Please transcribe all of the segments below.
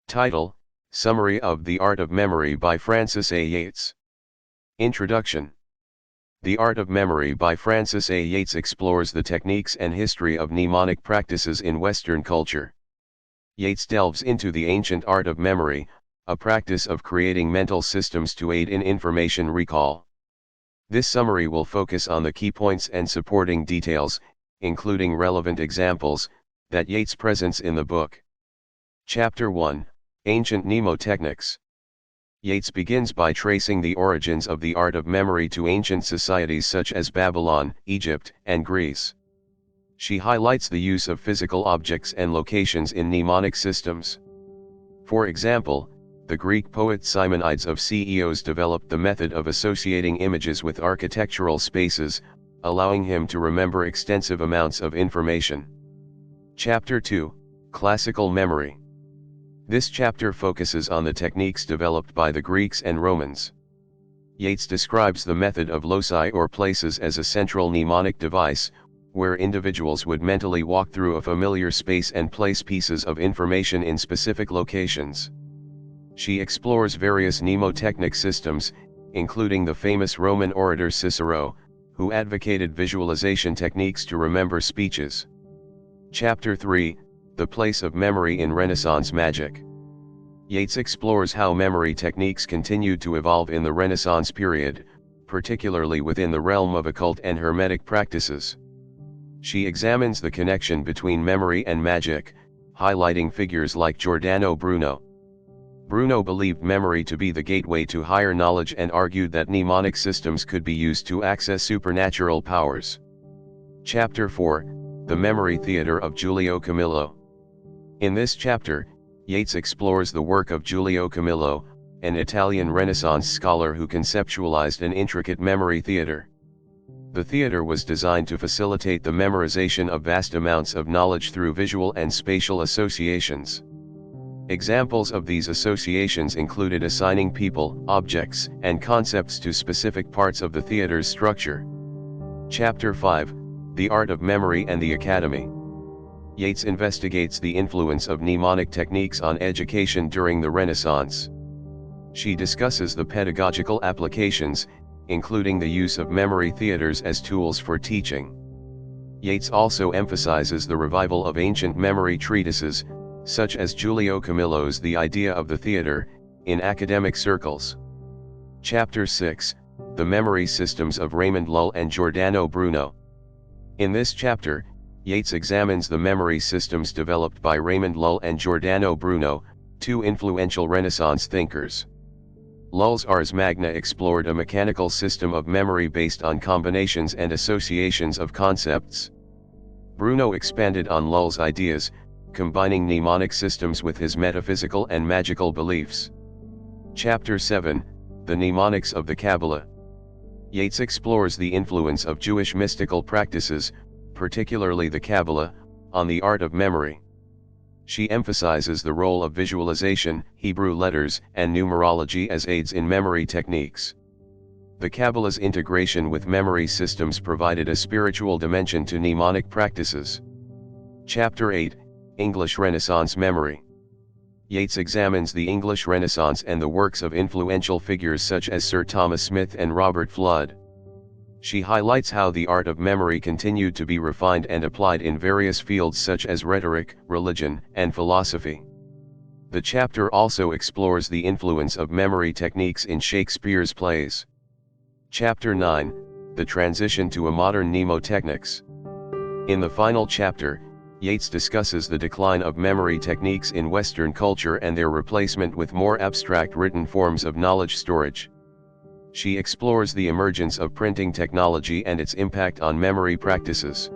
Title: Summary of The Art of Memory by Francis A. Yates. Introduction. The Art of Memory by Francis A. Yates explores the techniques and history of mnemonic practices in Western culture. Yates delves into the ancient art of memory, a practice of creating mental systems to aid in information recall. This summary will focus on the key points and supporting details, including relevant examples, that Yates presents in the book. Chapter 1, Ancient Mnemotechnics. Yates begins by tracing the origins of the art of memory to ancient societies such as Babylon, Egypt, and Greece. She highlights the use of physical objects and locations in mnemonic systems. For example, the Greek poet Simonides of Ceos developed the method of associating images with architectural spaces, allowing him to remember extensive amounts of information. Chapter 2, Classical Memory. This chapter focuses on the techniques developed by the Greeks and Romans. Yates describes the method of loci or places as a central mnemonic device, where individuals would mentally walk through a familiar space and place pieces of information in specific locations. She explores various mnemotechnic systems, including the famous Roman orator Cicero, who advocated visualization techniques to remember speeches. Chapter 3, The Place of Memory in Renaissance Magic. Yates explores how memory techniques continued to evolve in the Renaissance period, particularly within the realm of occult and hermetic practices. She examines the connection between memory and magic, highlighting figures like Giordano Bruno. Bruno believed memory to be the gateway to higher knowledge and argued that mnemonic systems could be used to access supernatural powers. Chapter 4, The Memory Theater of Giulio Camillo. In this chapter, Yates explores the work of Giulio Camillo, an Italian Renaissance scholar who conceptualized an intricate memory theater. The theater was designed to facilitate the memorization of vast amounts of knowledge through visual and spatial associations. Examples of these associations included assigning people, objects, and concepts to specific parts of the theater's structure. Chapter 5, The Art of Memory and the Academy. Yates investigates the influence of mnemonic techniques on education during the Renaissance. She discusses the pedagogical applications, including the use of memory theaters as tools for teaching. Yates also emphasizes the revival of ancient memory treatises, such as Giulio Camillo's The Idea of the Theater, in academic circles. Chapter 6, The Memory Systems of Raymond Lull and Giordano Bruno. In this chapter, Yates examines the memory systems developed by Raymond Lull and Giordano Bruno, two influential Renaissance thinkers. Lull's Ars Magna explored a mechanical system of memory based on combinations and associations of concepts. Bruno expanded on Lull's ideas, combining mnemonic systems with his metaphysical and magical beliefs. Chapter 7, The Mnemonics of the Kabbalah. Yates explores the influence of Jewish mystical practices, particularly the Kabbalah, on the art of memory. She emphasizes the role of visualization, Hebrew letters, and numerology as aids in memory techniques. The Kabbalah's integration with memory systems provided a spiritual dimension to mnemonic practices. Chapter 8, English Renaissance Memory. Yates examines the English Renaissance and the works of influential figures such as Sir Thomas Smith and Robert Fludd. She highlights how the art of memory continued to be refined and applied in various fields such as rhetoric, religion, and philosophy. The chapter also explores the influence of memory techniques in Shakespeare's plays. Chapter 9, The Transition to a Modern Mnemotechnics. In the final chapter, Yates discusses the decline of memory techniques in Western culture and their replacement with more abstract written forms of knowledge storage. She explores the emergence of printing technology and its impact on memory practices.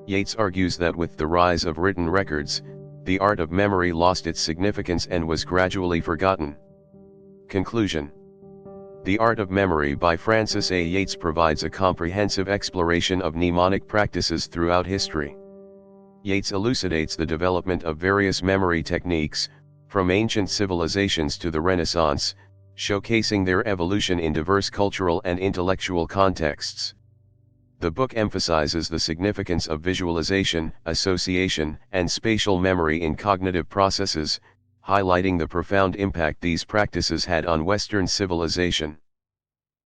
Yates argues that with the rise of written records, the art of memory lost its significance and was gradually forgotten. Conclusion. The Art of Memory by Francis A. Yates provides a comprehensive exploration of mnemonic practices throughout history. Yates elucidates the development of various memory techniques, from ancient civilizations to the Renaissance, showcasing their evolution in diverse cultural and intellectual contexts. The book emphasizes the significance of visualization, association, and spatial memory in cognitive processes, highlighting the profound impact these practices had on Western civilization.